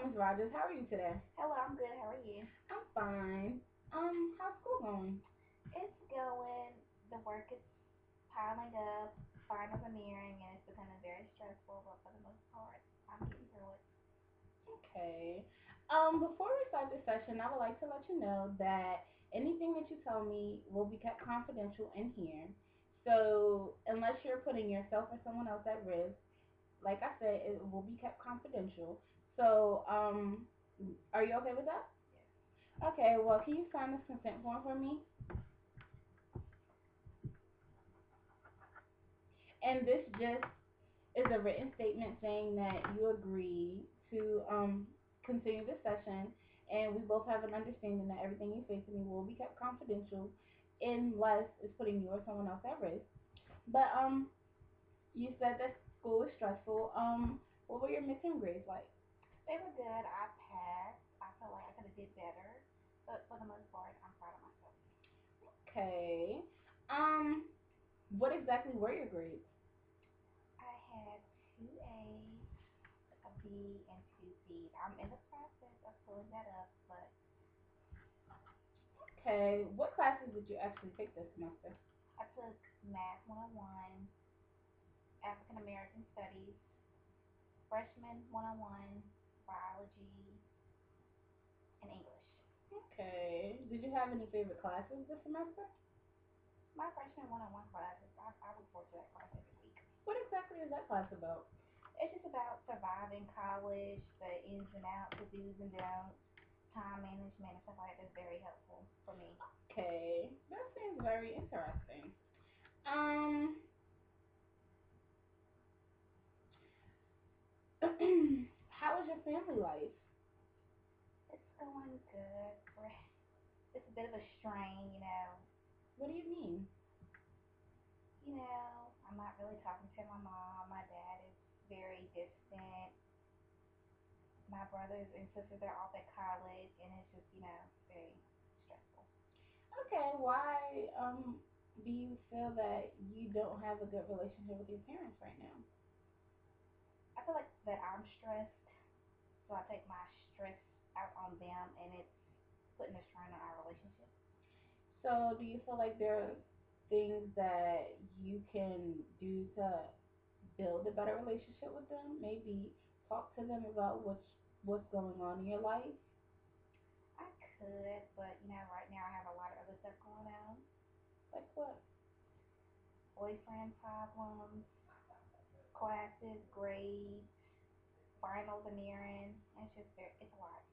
Ms. Rogers. How are you today? Hello, I'm good. How are you? I'm fine. How's school going? It's going. The work is piling up. Finals are nearing, and it's becoming very stressful. But for the most part, I'm getting through it. Okay. Before we start this session, I would like to let you know that anything that you tell me will be kept confidential in here. So, unless you're putting yourself or someone else at risk, like I said, it will be kept confidential. So, are you okay with that? Yes. Okay, well, can you sign this consent form for me? And this just is a written statement saying that you agree to continue the session, and we both have an understanding that everything you say to me will be kept confidential unless it's putting you or someone else at risk. But you said that school is stressful. What were your midterm grades like? They were good. I passed. I felt like I could have did better, but for the most part, I'm proud of myself. Okay. Um, what exactly were your grades? I had two A's, a B, and two C's. I'm in the process of pulling that up, but Okay. What classes did you actually take this semester? I took Math 101, African American Studies, Freshman 101, Biology, and English. Okay. Did you have any favorite classes this semester? My freshman one-on-one classes, I look forward to that class every week. What exactly is that class about? It's just about surviving college, the ins and outs, the do's and don'ts, time management, and stuff like that. That's very helpful for me. Okay, that seems very interesting. Um, how is your family life? It's going good. It's a bit of a strain. What do you mean? I'm not really talking to my mom. My dad is very distant. My brothers and sisters are off at college, and it's just, very stressful. Okay, why do you feel that you don't have a good relationship with your parents right now? I feel like that I'm stressed, so I take my stress out on them, and it's putting a strain on our relationship. So, do you feel like there are things that you can do to build a better relationship with them? Maybe talk to them about what's going on in your life. I could, but right now I have a lot of other stuff going on. Like what? Boyfriend problems, classes, grades, finals are nearing. It's a lot.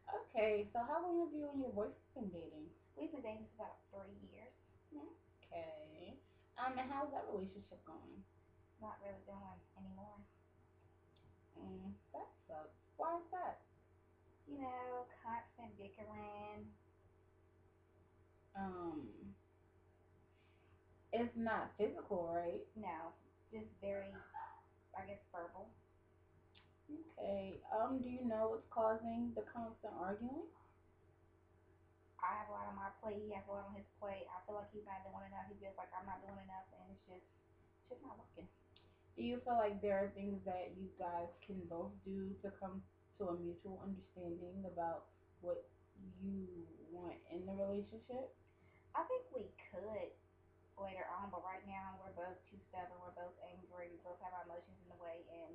Okay, so how long have you and your boyfriend been dating? We've been dating for about 3 years. Okay. And how's that relationship going? It's not really going anymore. That sucks. Why is that? Constant bickering. Um, it's not physical, right? No, just very, I guess, verbal. Okay. Do you know what's causing the constant arguing? I have a lot on my plate. He has a lot on his plate. I feel like he's not doing enough. He feels like I'm not doing enough, and it's just not working. Do you feel like there are things that you guys can both do to come to a mutual understanding about what you want in the relationship? I think we could later on, but right now we're both too stubborn. We're both angry. We both have our emotions in the way, and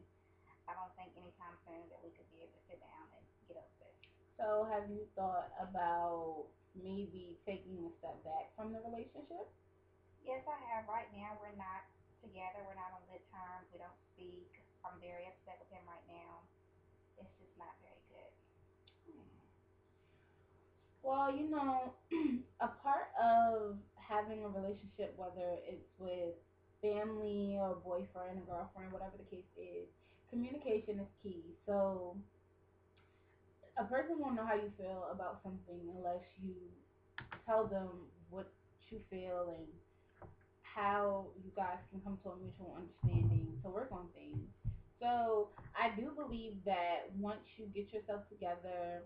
I don't think anytime soon that we could be able to sit down and get over this. So, have you thought about maybe taking a step back from the relationship? Yes, I have. Right now, we're not together. We're not on good terms. We don't speak. I'm very upset with him right now. It's just not very good. Well, a part of having a relationship, whether it's with family or boyfriend or girlfriend, whatever the case is, communication is key. So a person won't know how you feel about something unless you tell them what you feel and how you guys can come to a mutual understanding to work on things. So I do believe that once you get yourself together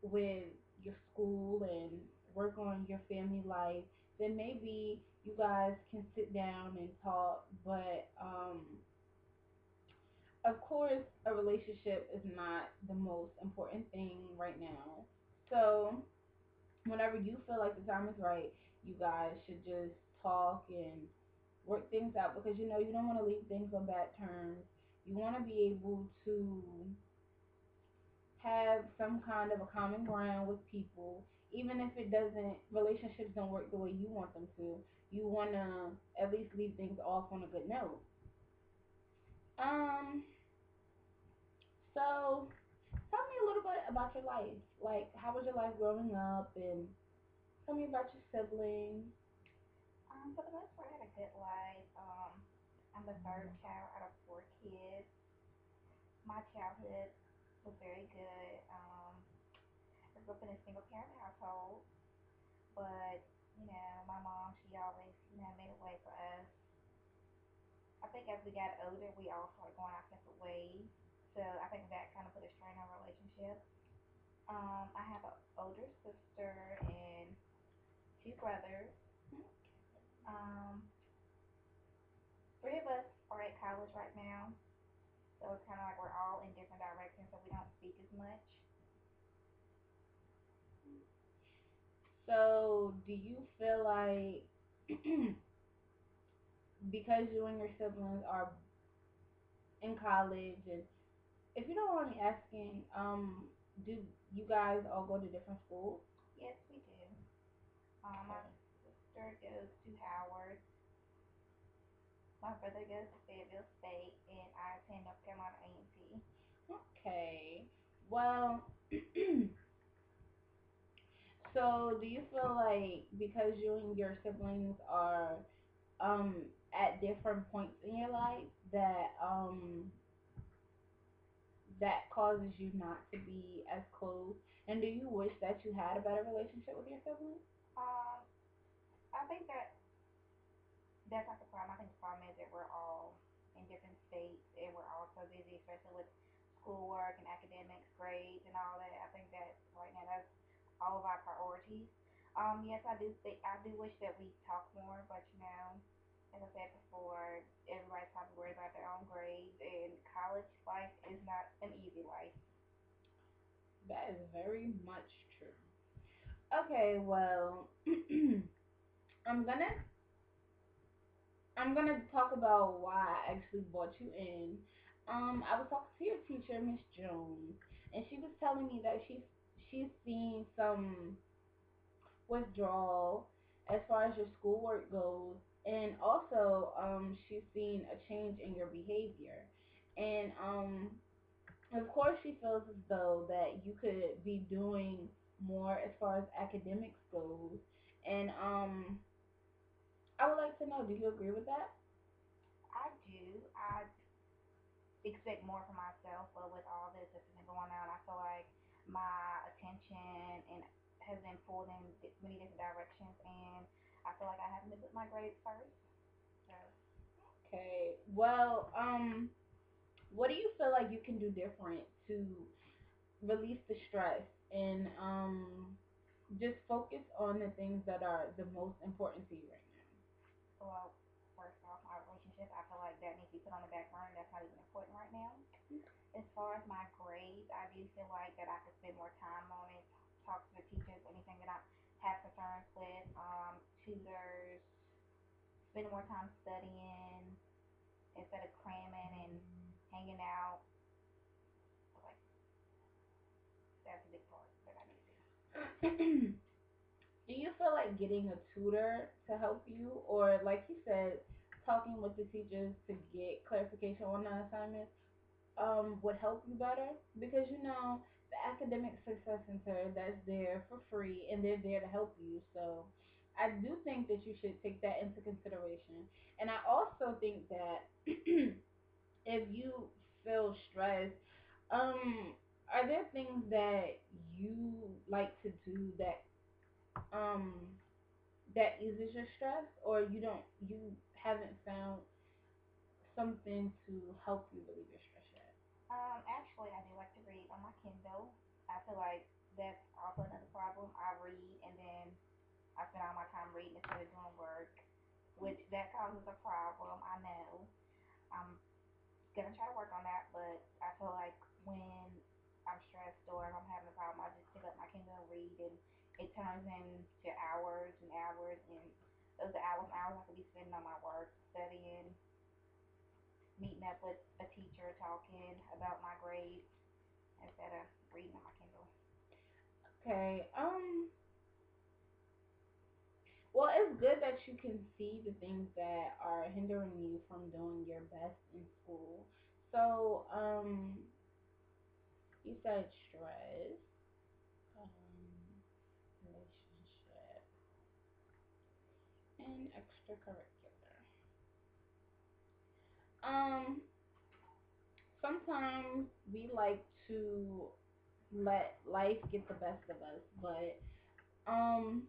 with your school and work on your family life, then maybe you guys can sit down and talk. But of course, a relationship is not the most important thing right now. So, whenever you feel like the time is right, you guys should just talk and work things out because you know you don't want to leave things on bad terms. You want to be able to have some kind of a common ground with people, even if it doesn't, relationships don't work the way you want them to. You want to at least leave things off on a good note. Um, so tell me a little bit about your life. Like, how was your life growing up, and tell me about your siblings. For the most part, I had a good life. I'm the third child out of four kids. My childhood was very good. I grew up in a single parent household, but my mom, she always, made a way for us. I think as we got older, we all started going our separate ways. So I think that kind of put a strain on our relationship. I have an older sister and two brothers. Um, three of us are at college right now, so it's kind of like we're all in different directions, so we don't speak as much. So, do you feel like because you and your siblings are in college, and if you don't mind me asking, do you guys all go to different schools? Yes, we do. My Okay. sister goes to Howard. My brother goes to Fayetteville State, and I attend North Carolina A&T. Okay. Well, so do you feel like because you and your siblings are um at different points in your life that that causes you not to be as close? And do you wish that you had a better relationship with your siblings? Um, I think that's not the problem. I think the problem is that we're all in different states and we're all so busy, especially with schoolwork and academics, grades, and all that. I think that right now that's all of our priorities. Yes, I do wish that we talk more, but as I said before, everybody's probably worried about their own grades, and college life is not an easy life. That is very much true. Okay, well, I'm gonna I'm gonna talk about why I actually brought you in. I was talking to your teacher, Miss Jones, and she was telling me that she's seen some withdrawal as far as your schoolwork goes, and also she's seen a change in your behavior, and of course she feels as though that you could be doing more as far as academics goes, and I would like to know, do you agree with that? I do. I expect more from myself, but with all this that's been going on, I feel like my attention and has been pulled in many different directions, and I feel like I haven't been put my grades first. So Okay. Well, what do you feel like you can do different to release the stress and just focus on the things that are the most important to you right well, first off, my relationship, I feel like that needs to be put on the back burner. That's not even important right now. As far as my grades, I do feel like that I could spend more time on it, talk to the teachers, anything that I have concerns with, tutors, spend more time studying instead of cramming and hanging out. So, like, that's a big part that I need to do. now. Do you feel like getting a tutor to help you, or like you said, talking with the teachers to get clarification on the assignments, would help you better? Because you know the Academic Success Center, that's there for free and they're there to help you. So I do think that you should take that into consideration. And I also think that if you feel stressed, are there things that you like to do um that eases your stress, or you haven't found something to help you relieve your stress yet? Actually, I do like to read on my Kindle. I feel like that's also another problem. I read and then I spend all my time reading instead of doing work, which that causes a problem. I know. I'm gonna try to work on that, but I feel like when I'm stressed or if I'm having a problem, I just pick up my Kindle and read, and it turns into hours and hours, and those are hours and hours I could be spending on my work, studying, meeting up with a teacher, talking about my grades instead of reading on my Kindle. Okay. Well, it's good that you can see the things that are hindering you from doing your best in school. So, you said stress, relationship, and extracurricular. Um, Sometimes we like to let life get the best of us, but um,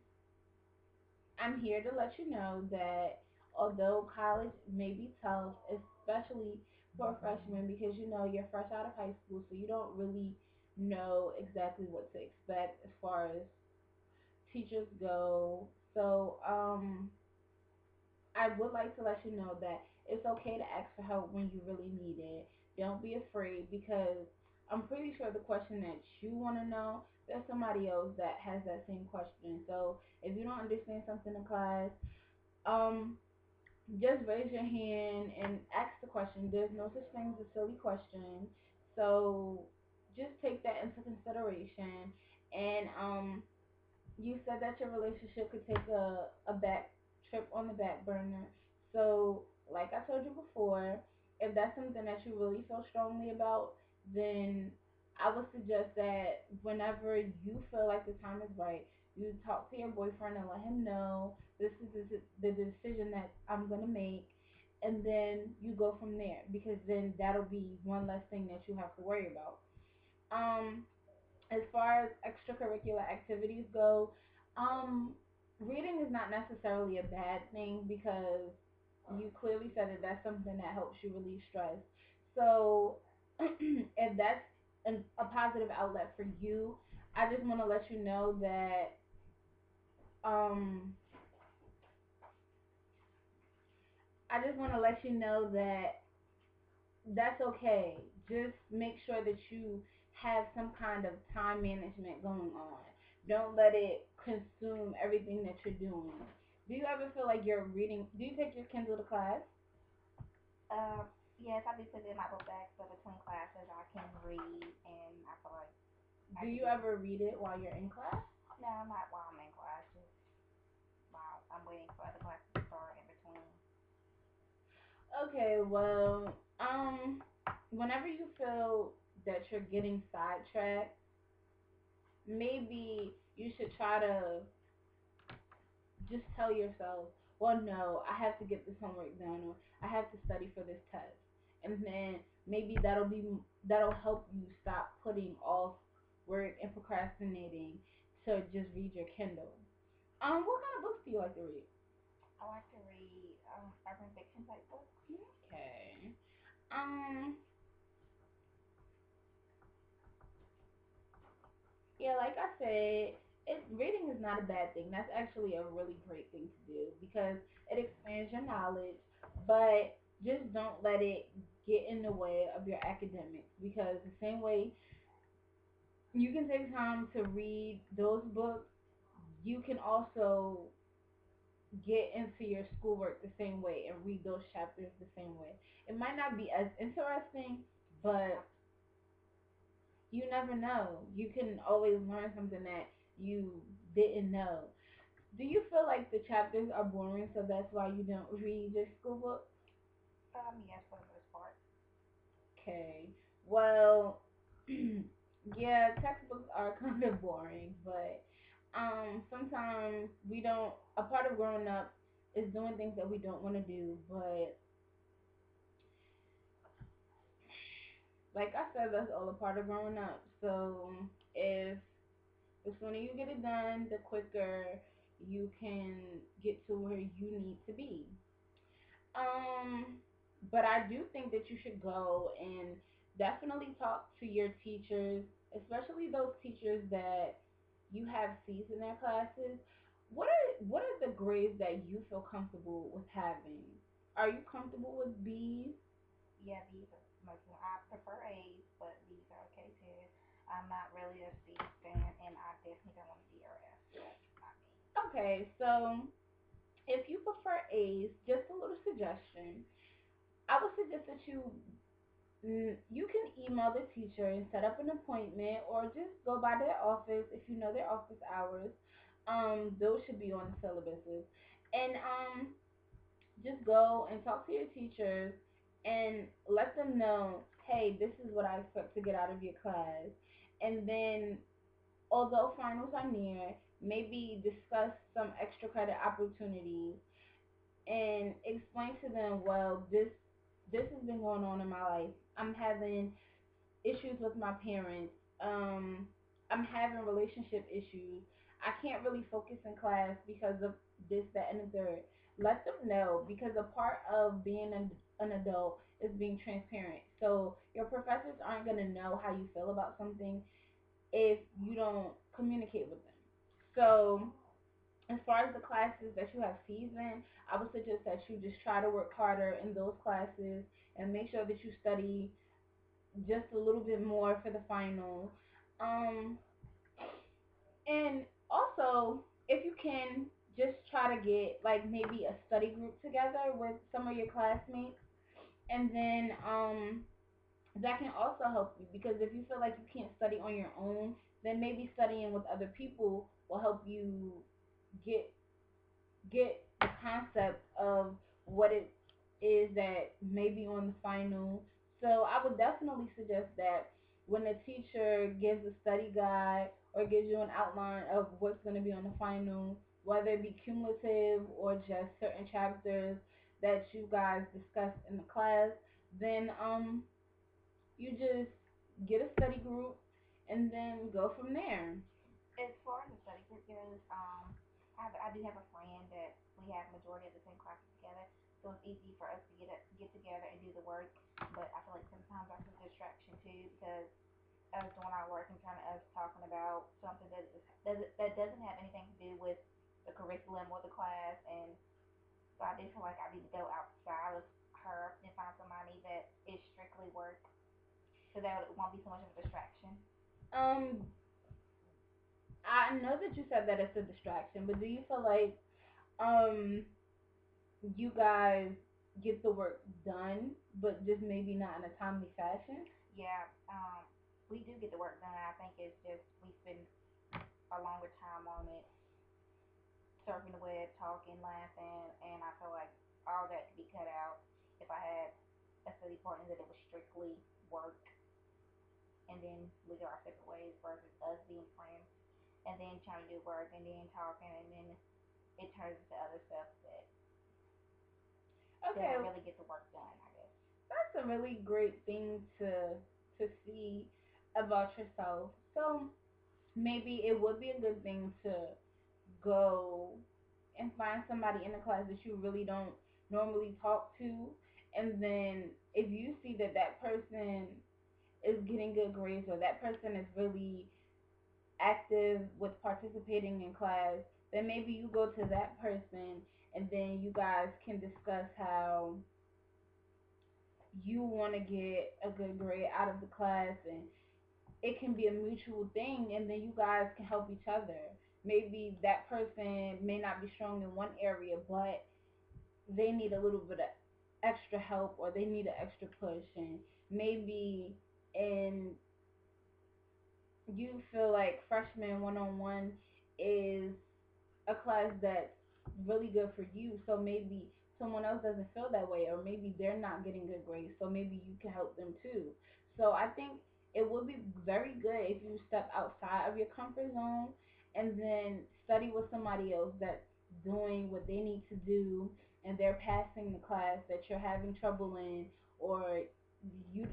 I'm here to let you know that although college may be tough, especially for a freshman, because you know you're fresh out of high school, so you don't really know exactly what to expect as far as teachers go. So, I would like to let you know that it's okay to ask for help when you really need it. Don't be afraid because I'm pretty sure the question that you want to know, there's somebody else that has that same question. So if you don't understand something in class, um, just raise your hand and ask the question. There's no such thing as a silly question. So just take that into consideration. And you said that your relationship could take a back trip on the back burner. So, like I told you before, if that's something that you really feel strongly about, then I would suggest that whenever you feel like the time is right, you talk to your boyfriend and let him know this is the decision that I'm gonna make, and then you go from there because then that'll be one less thing that you have to worry about. Um, as far as extracurricular activities go, um, reading is not necessarily a bad thing because you clearly said that that's something that helps you release stress. So, if that's a positive outlet for you, I just want to let you know that um, I just want to let you know that that's okay. Just make sure that you have some kind of time management going on. Don't let it consume everything that you're doing. Do you ever feel like you're reading? Do you take your Kindle to class? Uh, yes, I do put it in my book bag so between classes I can read, and I feel like I Do could you get. ever read it while you're in class? No, not while I'm in class, just while I'm waiting for other classes to start in between. Okay, well, whenever you feel that you're getting sidetracked, maybe you should try to just tell yourself, well, no, I have to get this homework done, or I have to study for this test, and then maybe that'll help you stop putting off work and procrastinating to just read your Kindle. What kind of books do you like to read? I like to read urban fiction type books. Okay. Um. Yeah, like I said, reading is not a bad thing. That's actually a really great thing to do because it expands your knowledge, but just don't let it get in the way of your academics because the same way you can take time to read those books, you can also get into your schoolwork the same way and read those chapters the same way. It might not be as interesting, Yeah. but you never know. You can always learn something that you didn't know. Do you feel like the chapters are boring, so that's why you don't read your school books? Yes, for the most part. Okay. Well, yeah, textbooks are kind of boring, but sometimes we don't. A part of growing up is doing things that we don't want to do, but like I said, that's all a part of growing up. So if the sooner you get it done, the quicker you can get to where you need to be. Um, but I do think that you should go and definitely talk to your teachers, especially those teachers that you have C's in their classes. What are the grades that you feel comfortable with having? Are you comfortable with B's? Yeah, these are most of them. I prefer A's, but B's are okay too. I'm not really a C fan, and I definitely don't want to be or F. That's not me. Okay, so if you prefer A's, just a little suggestion. I would suggest that you can email the teacher and set up an appointment, or just go by their office if you know their office hours. Those should be on the syllabuses, and just go and talk to your teachers and let them know, hey, this is what I expect to get out of your class. And then, although finals are near, maybe discuss some extra credit opportunities and explain to them, well, this has been going on in my life. I'm having issues with my parents. I'm having relationship issues. I can't really focus in class because of this, that, and the third. Let them know, because a part of being an adult is being transparent. So your professors aren't gonna know how you feel about something if you don't communicate with them. So as far as the classes that you have C's in, I would suggest that you just try to work harder in those classes and make sure that you study just a little bit more for the final. Um, and also, if you can, just try to get like maybe a study group together with some of your classmates, and then that can also help you, because if you feel like you can't study on your own, then maybe studying with other people will help you get get the concept of what it is that may be on the final. So I would definitely suggest that when the teacher gives a study guide or gives you an outline of what's going to be on the final, whether it be cumulative or just certain chapters that you guys discussed in the class, then you just get a study group and then go from there. As far as the study group goes, I do have a friend that we have majority of the same classes together, so it's easy for us to get together and do the work. But I feel like sometimes that's a distraction too, because us doing our work and kind of us talking about something that doesn't have anything to do with the curriculum or the class, and so I do feel like I need to go outside of her and find somebody that is strictly work, so that it won't be so much of a distraction. Um, I know that you said that it's a distraction, but do you feel like um you guys get the work done, but just maybe not in a timely fashion? Yeah, we do get the work done. I think it's just we spend a longer time on it, surfing the web, talking, laughing, and I feel like all that could be cut out if I had a study partner that it was strictly work, and then we go our separate ways versus us being friends and then trying to do work and then talking and then it turns into other stuff that Okay, doesn't really get the work done, I guess. that's a really great thing to see about yourself. So maybe it would be a good thing to go and find somebody in the class that you really don't normally talk to, and then if you see that that person is getting good grades, or that person is really active with participating in class, then maybe you go to that person and then you guys can discuss how you want to get a good grade out of the class, and it can be a mutual thing, and then you guys can help each other. Maybe that person may not be strong in one area, but they need a little bit of extra help, or they need an extra push, and maybe in you feel like freshman one-on-one is a class that's really good for you. So maybe someone else doesn't feel that way, or maybe they're not getting good grades. So maybe you can help them too. So I think it would be very good if you step outside of your comfort zone and then study with somebody else that's doing what they need to do, and they're passing the class that you're having trouble in, or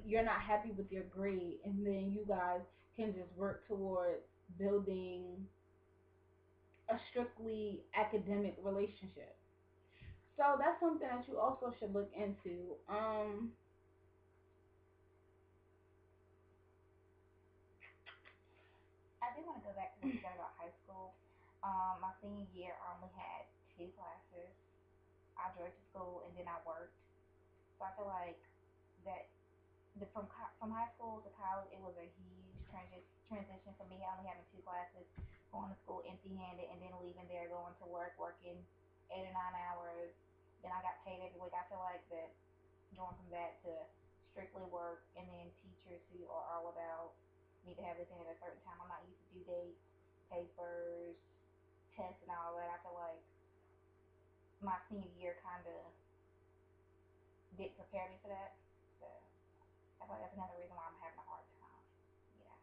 you're not happy with your grade, and then you guys can just work towards building a strictly academic relationship. So that's something that you also should look into. I do want to go back to what you said about high school. My senior year, I only had two classes. I drove to school and then I worked. So I feel like that from high school to college, it was a huge transition for me. Only having two classes, going to school empty-handed, and then leaving there, going to work, working 8 or 9 hours. Then I got paid every week. I feel like that going from that to strictly work, and then teachers who are all about need to have this in at a certain time. I'm not used to due dates, papers, tests, and all that. I feel like my senior year kind of didn't prepare me for that. So I feel like that's another reason why I'm having a hard time. Yeah.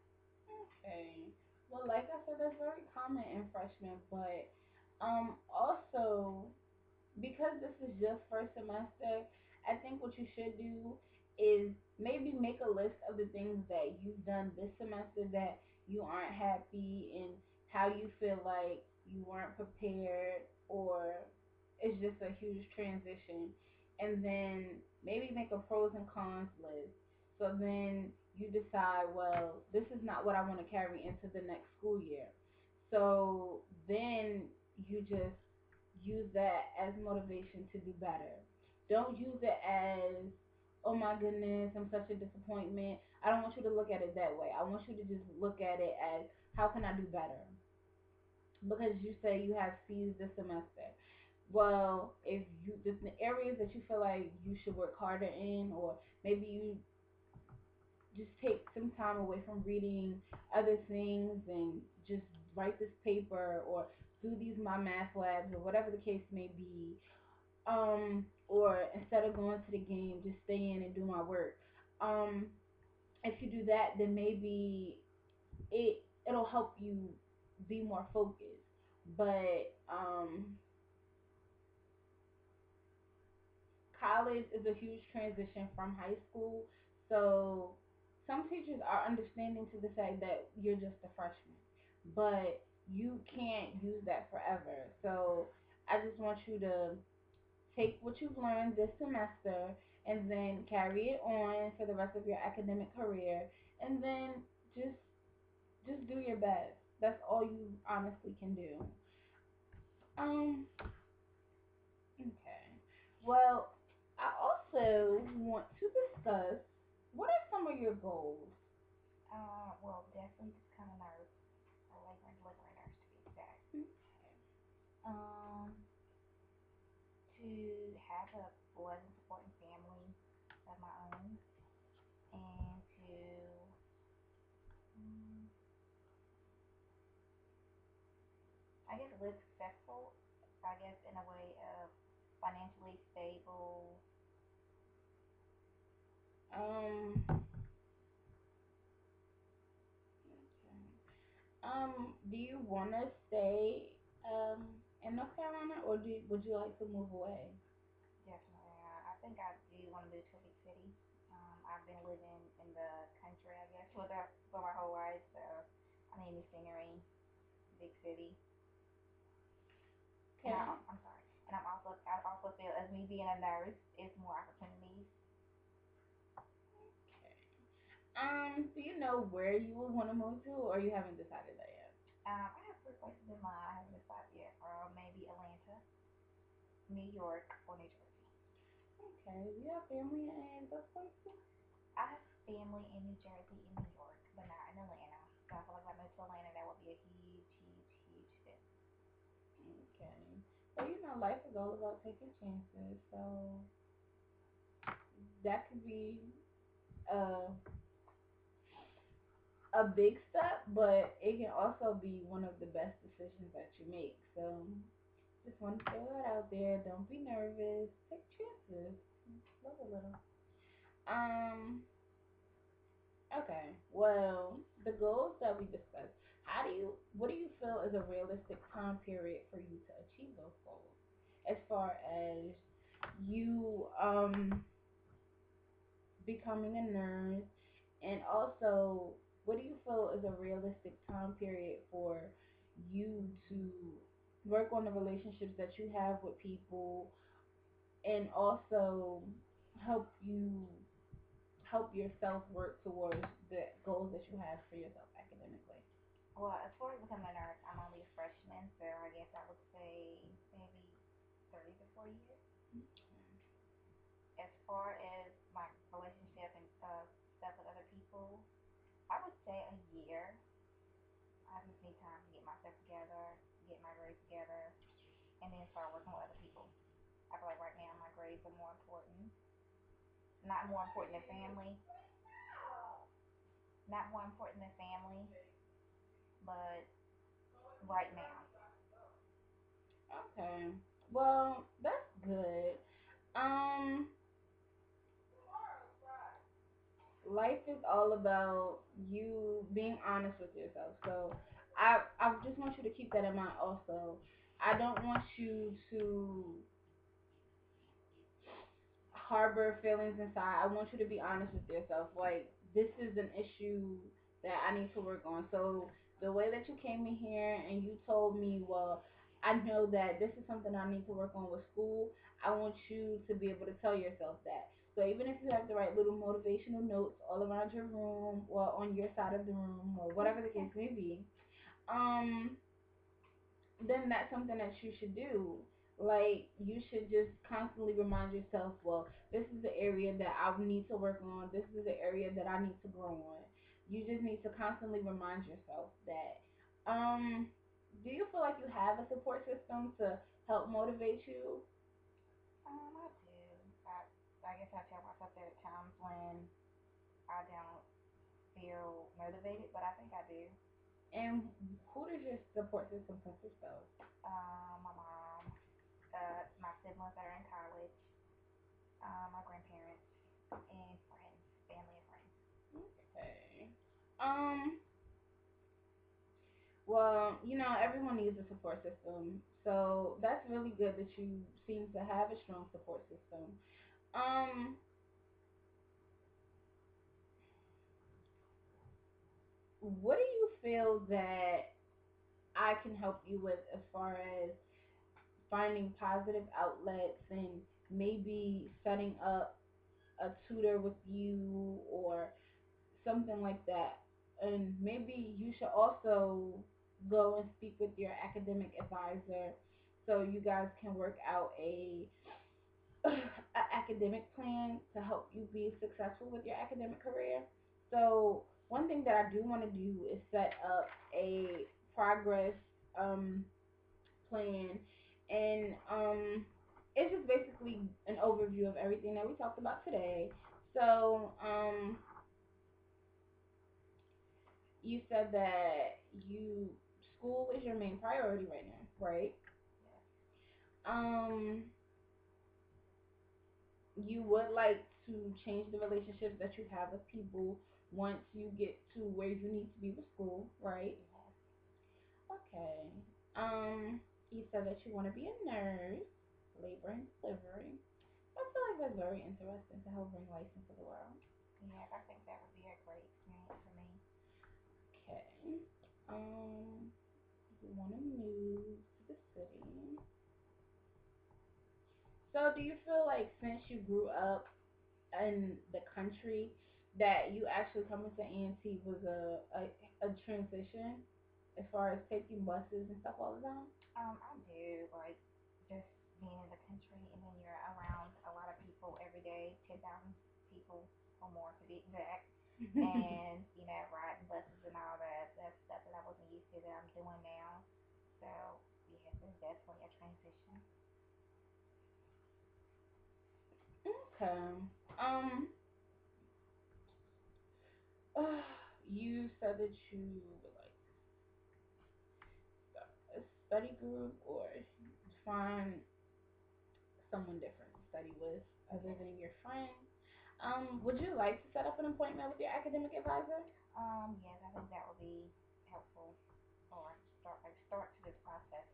Okay. Well, like I said, that's very common in freshmen, but also because this is just first semester, I think what you should do is maybe make a list of the things that you've done this semester that you aren't happy and how you feel like you weren't prepared or it's just a huge transition. And then maybe make a pros and cons list. So then you decide, well, this is not what I want to carry into the next school year. So then you just use that as motivation to do better. Don't use it as, oh my goodness, I'm such a disappointment. I don't want you to look at it that way. I want you to just look at it as, how can I do better? Because you say you have C's this semester. Well, if you the areas that you feel like you should work harder in, or maybe you just take some time away from reading other things and just write this paper or do these my math labs or whatever the case may be, or instead of going to the game, just stay in and do my work. Um, if you do that, then maybe it'll help you be more focused. But college is a huge transition from high school, so some teachers are understanding to the fact that you're just a freshman, but you can't use that forever. So I just want you to take what you've learned this semester and then carry it on for the rest of your academic career, and then just just do your best. That's all you honestly can do. Um, okay. Well, I also want to discuss, what are some of your goals? Well, definitely to become a nurse, a labor and delivery nurse to be exact. Okay. To have a loving, supporting family of my own, and to, mm, I guess, live successful. I guess in a way of financially stable. Um, okay. Do you want to stay in North Carolina, or would you like to move away? Definitely, I think I do want to move to a big city. I've been living in the country, I guess, for my whole life, so I need new scenery, big city. And Okay. I'm sorry. And I also feel as me being a nurse, it's more opportunities. Okay. Do you know where you would want to move to, or you haven't decided that yet? I have three places in mind. I haven't decided yet. Maybe Atlanta, New York, or New Jersey. Okay. Do you have family in those places? I have family in New Jersey and New York, but not in Atlanta. So I feel like if I moved to Atlanta, that would be a huge, huge, huge step. Okay. Well, life is all about taking chances, so that could be a a big step, but it can also be one of the best decisions that you make. So just want to throw that out there. Don't be nervous. Take chances. Love a little. Um. Okay. Well, the goals that we discussed. What do you feel is a realistic time period for you to achieve those goals? As far as you becoming a nurse, and also, what do you feel is a realistic time period for you to work on the relationships that you have with people, and also help you help yourself work towards the goals that you have for yourself academically? Well, as far as becoming a nurse, I'm only a freshman, so I guess I would say maybe 3 to 4 years. As far as my relationship and stuff, say a year. I just need time to get myself together, get my grades together, and then start working with other people. I feel like right now my grades are more important. Not more important than family. Not more important than family, but right now. Okay. Well, that's good. Um, Life is all about you being honest with yourself. So I just want you to keep that in mind also. I don't want you to harbor feelings inside. I want you to be honest with yourself. Like, this is an issue that I need to work on. So the way that you came in here and you told me, well, I know that this is something I need to work on with school. I want you to be able to tell yourself that. So even if you have to write little motivational notes all around your room or on your side of the room or whatever the case may be, um, then that's something that you should do. Like, you should just constantly remind yourself, well, this is the area that I need to work on. This is the area that I need to grow on. You just need to constantly remind yourself that. Do you feel like you have a support system to help motivate you? I do. I guess I tell myself there are times when I don't feel motivated, but I think I do. And who does your support system consist of? My mom, my siblings that are in college, my grandparents, and friends, family and friends. Okay. Um, Well, everyone needs a support system. So that's really good that you seem to have a strong support system. Um, what do you feel that I can help you with as far as finding positive outlets and maybe setting up a tutor with you or something like that? And maybe you should also go and speak with your academic advisor so you guys can work out a academic plan to help you be successful with your academic career. So one thing that I do want to do is set up a progress um, plan, and it's just basically an overview of everything that we talked about today. So you said that you school is your main priority right now, right? Yes. Um, you would like to change the relationships that you have with people once you get to where you need to be with school, right? Yes. Okay. You said that you want to be a nurse, labor and delivery. I feel like that's very interesting to help bring life into the world. Yes, I think that would be a great experience for me. Okay. Um, you want to move to the city. So, do you feel like since you grew up in the country that you actually coming to A&T was a transition as far as taking buses and stuff all the time? I do like just being in the country, and then you're around a lot of people every day, 10,000 people or more to be exact, and riding buses and all that. That's stuff that I wasn't used to that I'm doing now. So yes, it's definitely a transition. Okay. Um, you said that you would like start a study group or find someone different to study with other Yes. than your friends. Would you like to set up an appointment with your academic advisor? Yes, I think that would be helpful, or start to this process.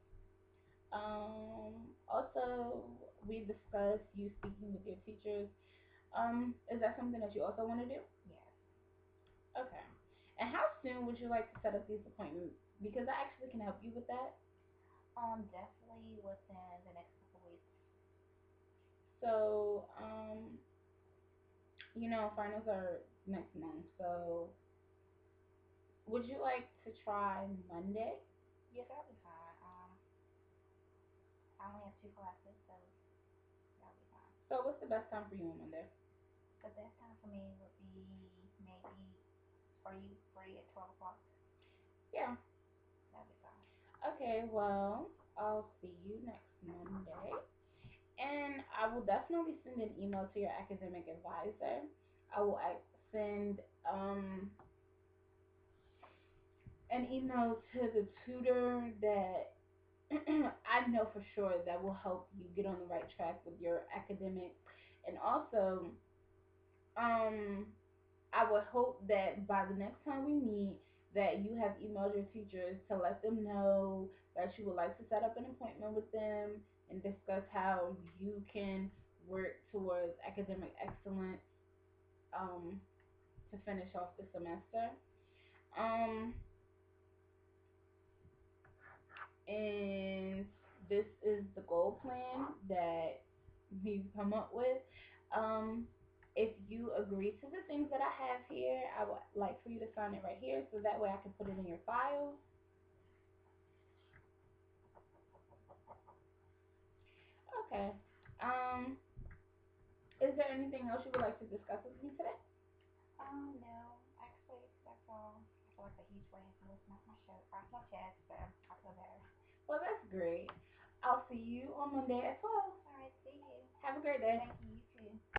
Also, we discussed you speaking with your teachers. Is that something that you also want to do? Yes. Okay. And how soon would you like to set up these appointments? Because I actually can help you with that. Definitely within the next couple weeks. So, finals are next month. So, would you like to try Monday? Yes, that'll be fine. I only have two classes, so that'll be fine. So, what's the best time for you on Monday? The best time for me would be maybe Are you free at 12 o'clock? Yeah. That'll be fine. Okay, well, I'll see you next Monday. And I will definitely send an email to your academic advisor. I will send an email to the tutor that I know for sure that will help you get on the right track with your academics. And also, um, I would hope that by the next time we meet, that you have emailed your teachers to let them know that you would like to set up an appointment with them and discuss how you can work towards academic excellence um, to finish off the semester. Um, and this is the goal plan that we've come up with. Um, if you agree to the things that I have here, I would like for you to sign it right here so that way I can put it in your files. Okay. Um, is there anything else you would like to discuss with me today? No, actually, that's all. I feel like a huge weight has been lifted off my chest, so I feel better. Well, that's great. I'll see you on Monday at 12. All right, see you. Have a great day. Thank you.